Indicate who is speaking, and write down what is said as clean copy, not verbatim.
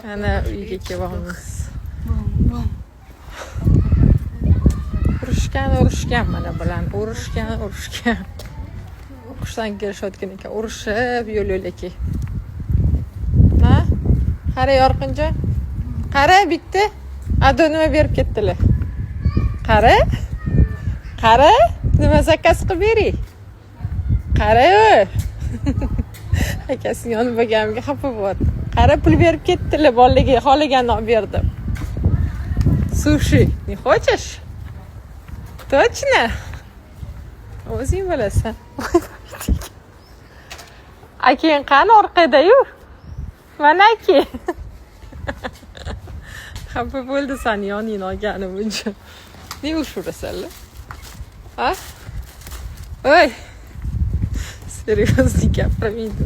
Speaker 1: Ana uyga kelyapmiz. Urushgan mana bilan. Urushgan. O'qishdan kelishayotgan ekan. Urushib yo'l-yo'laki. Ha? Qara Yorqinjon. Qara bitta. Ado nima berib ketdilar? Qara. Nima zakaz qilib bering? Qara-yu. Akasi yonib bo'lganimga xafa bo'lyapti. Qara pul berib ketdilar, bolaga xolaganini olib berdim. Sushi. Ne хочешь? Точно? O'zing bilasan. Akang qani orqada-yu? Mana aka. Xafa bo'ldi seni yoningni olganim uchun. Ne ushurasanlar? Ha? Oy. Seriously gapirmaydi.